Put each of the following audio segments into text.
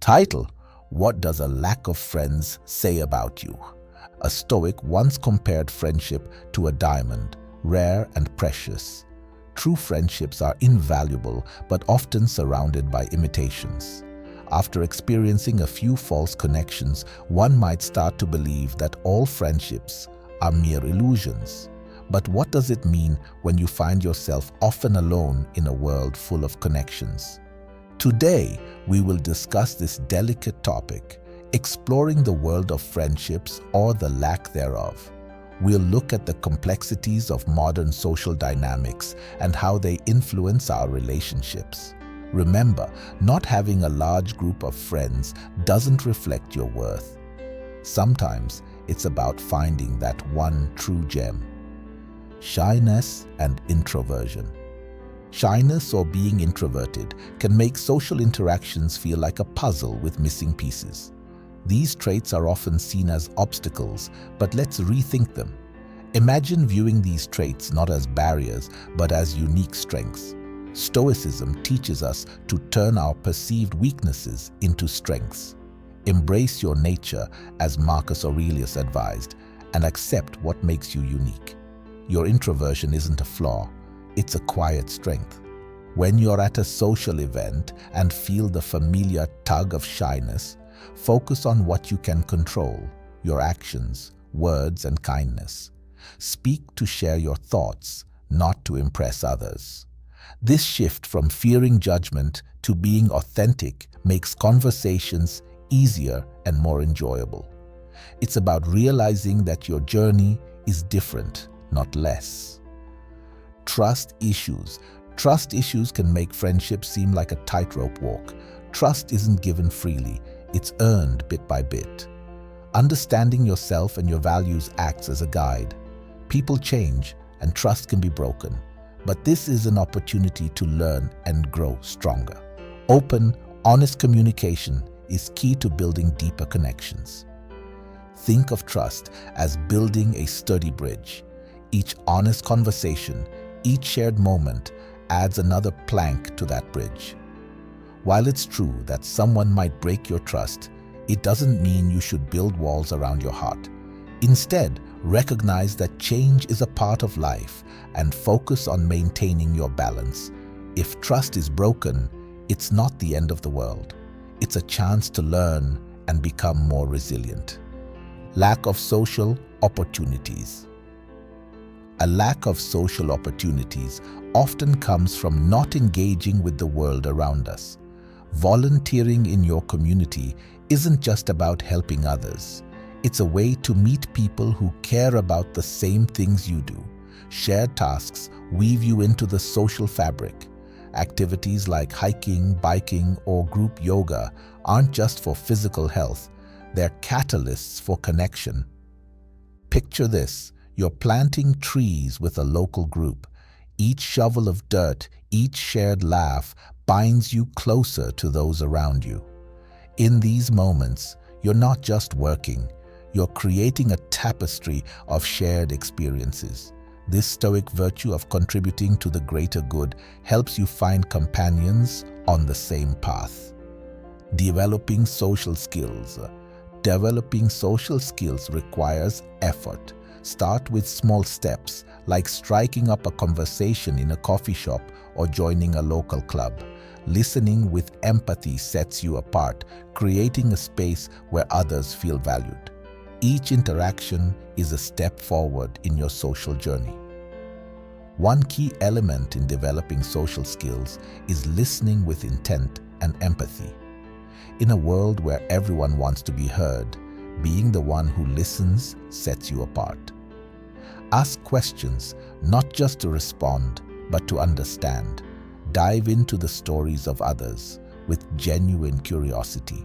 Title: What does a lack of friends say about you? A Stoic once compared friendship to a diamond, rare and precious. True friendships are invaluable but often surrounded by imitations. After experiencing a few false connections, one might start to believe that all friendships are mere illusions. But what does it mean when you find yourself often alone in a world full of connections? Today, we will discuss this delicate topic, exploring the world of friendships or the lack thereof. We'll look at the complexities of modern social dynamics and how they influence our relationships. Remember, not having a large group of friends doesn't reflect your worth. Sometimes it's about finding that one true gem. Shyness and introversion. Shyness or being introverted can make social interactions feel like a puzzle with missing pieces. These traits are often seen as obstacles, but let's rethink them. Imagine viewing these traits not as barriers, but as unique strengths. Stoicism teaches us to turn our perceived weaknesses into strengths. Embrace your nature, as Marcus Aurelius advised, and accept what makes you unique. Your introversion isn't a flaw, it's a quiet strength. When you're at a social event and feel the familiar tug of shyness, focus on what you can control: your actions, words, and kindness. Speak to share your thoughts, not to impress others. This shift from fearing judgment to being authentic makes conversations easier and more enjoyable. It's about realizing that your journey is different, not less. Trust issues. Trust issues can make friendships seem like a tightrope walk. Trust isn't given freely, it's earned bit by bit. Understanding yourself and your values acts as a guide. People change and trust can be broken, but this is an opportunity to learn and grow stronger. Open, honest communication is key to building deeper connections. Think of trust as building a sturdy bridge. Each honest conversation, each shared moment adds another plank to that bridge. While it's true that someone might break your trust, it doesn't mean you should build walls around your heart. Instead, recognize that change is a part of life and focus on maintaining your balance. If trust is broken, it's not the end of the world. It's a chance to learn and become more resilient. Lack of social opportunities. A lack of social opportunities often comes from not engaging with the world around us. Volunteering in your community isn't just about helping others. It's a way to meet people who care about the same things you do. Shared tasks weave you into the social fabric. Activities like hiking, biking, or group yoga aren't just for physical health, they're catalysts for connection. Picture this: you're planting trees with a local group. Each shovel of dirt, each shared laugh binds you closer to those around you. In these moments, you're not just working, you're creating a tapestry of shared experiences. This Stoic virtue of contributing to the greater good helps you find companions on the same path. Developing social skills. Developing social skills requires effort. Start with small steps, like striking up a conversation in a coffee shop or joining a local club. Listening with empathy sets you apart, creating a space where others feel valued. Each interaction is a step forward in your social journey. One key element in developing social skills is listening with intent and empathy. In a world where everyone wants to be heard, being the one who listens sets you apart. Ask questions, not just to respond, but to understand. Dive into the stories of others with genuine curiosity.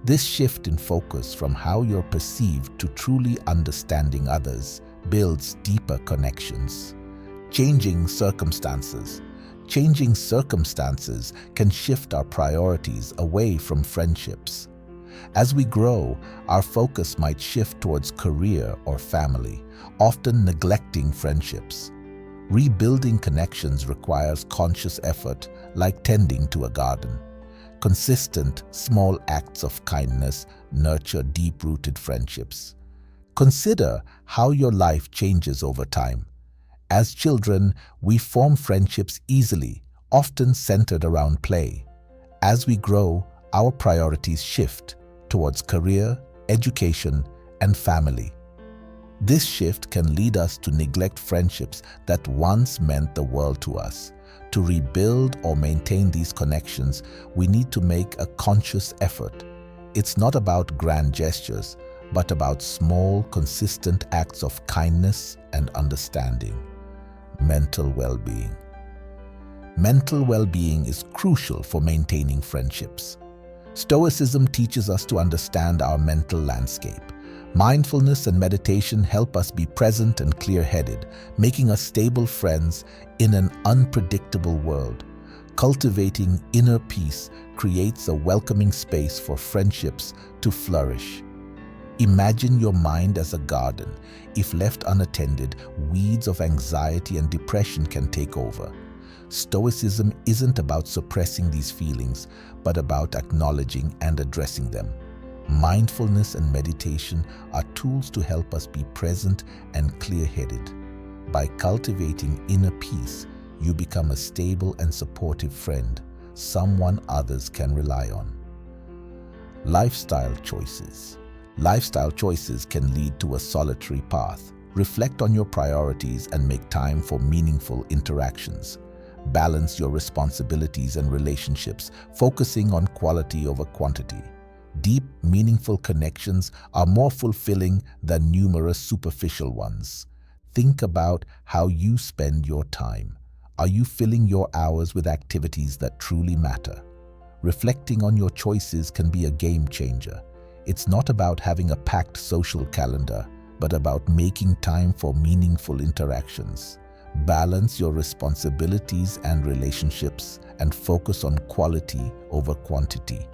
This shift in focus from how you're perceived to truly understanding others builds deeper connections. Changing circumstances. Changing circumstances can shift our priorities away from friendships. As we grow, our focus might shift towards career or family, often neglecting friendships. Rebuilding connections requires conscious effort, like tending to a garden. Consistent, small acts of kindness nurture deep-rooted friendships. Consider how your life changes over time. As children, we form friendships easily, often centered around play. As we grow, our priorities shift towards career, education, and family. This shift can lead us to neglect friendships that once meant the world to us. To rebuild or maintain these connections, we need to make a conscious effort. It's not about grand gestures, but about small, consistent acts of kindness and understanding. Mental well-being. Mental well-being is crucial for maintaining friendships. Stoicism teaches us to understand our mental landscape. Mindfulness and meditation help us be present and clear-headed, making us stable friends in an unpredictable world. Cultivating inner peace creates a welcoming space for friendships to flourish. Imagine your mind as a garden. If left unattended, weeds of anxiety and depression can take over. Stoicism isn't about suppressing these feelings, but about acknowledging and addressing them. Mindfulness and meditation are tools to help us be present and clear-headed. By cultivating inner peace, you become a stable and supportive friend, someone others can rely on. Lifestyle choices. Lifestyle choices can lead to a solitary path. Reflect on your priorities and make time for meaningful interactions. Balance your responsibilities and relationships, focusing on quality over quantity. Deep, meaningful connections are more fulfilling than numerous superficial ones. Think about how you spend your time. Are you filling your hours with activities that truly matter? Reflecting on your choices can be a game changer. It's not about having a packed social calendar, but about making time for meaningful interactions. Balance your responsibilities and relationships and focus on quality over quantity.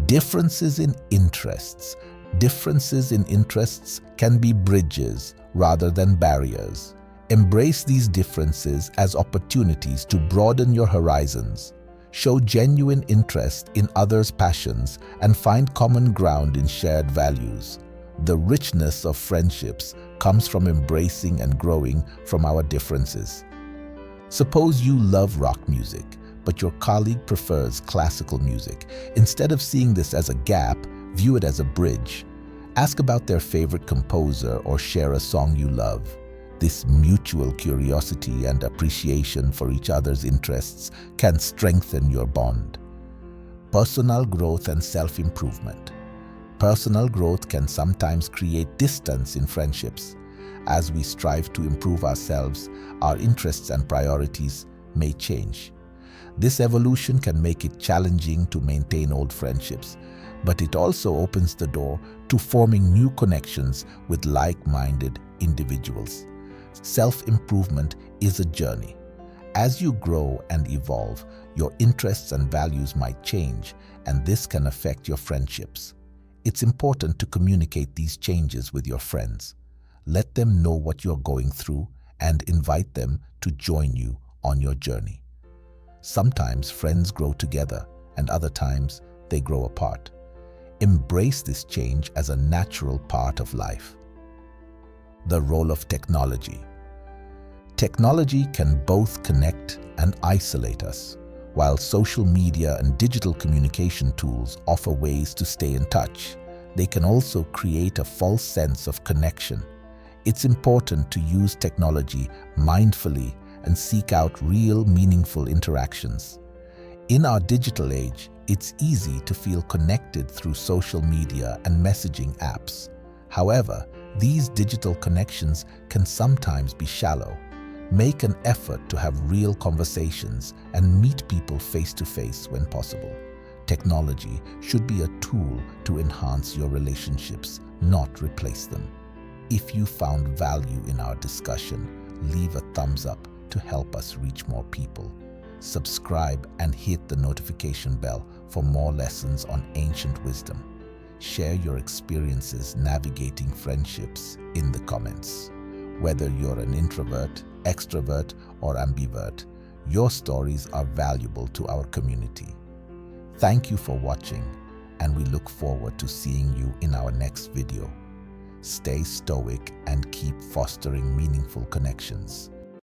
Differences in interests. Differences in interests can be bridges rather than barriers. Embrace these differences as opportunities to broaden your horizons. Show genuine interest in others' passions and find common ground in shared values. The richness of friendships comes from embracing and growing from our differences. Suppose you love rock music, but your colleague prefers classical music. Instead of seeing this as a gap, view it as a bridge. Ask about their favorite composer or share a song you love. This mutual curiosity and appreciation for each other's interests can strengthen your bond. Personal growth and self-improvement. Personal growth can sometimes create distance in friendships. As we strive to improve ourselves, our interests and priorities may change. This evolution can make it challenging to maintain old friendships, but it also opens the door to forming new connections with like-minded individuals. Self-improvement is a journey. As you grow and evolve, your interests and values might change, and this can affect your friendships. It's important to communicate these changes with your friends. Let them know what you're going through and invite them to join you on your journey. Sometimes friends grow together, and other times they grow apart. Embrace this change as a natural part of life. The role of technology. Technology can both connect and isolate us. While social media and digital communication tools offer ways to stay in touch, they can also create a false sense of connection. It's important to use technology mindfully and seek out real, meaningful interactions. In our digital age, it's easy to feel connected through social media and messaging apps. However, these digital connections can sometimes be shallow. Make an effort to have real conversations and meet people face-to-face when possible. Technology should be a tool to enhance your relationships, not replace them. If you found value in our discussion, leave a thumbs up to help us reach more people. Subscribe and hit the notification bell for more lessons on ancient wisdom. Share your experiences navigating friendships in the comments. Whether you're an introvert, extrovert, or ambivert, your stories are valuable to our community. Thank you for watching, and we look forward to seeing you in our next video. Stay stoic and keep fostering meaningful connections.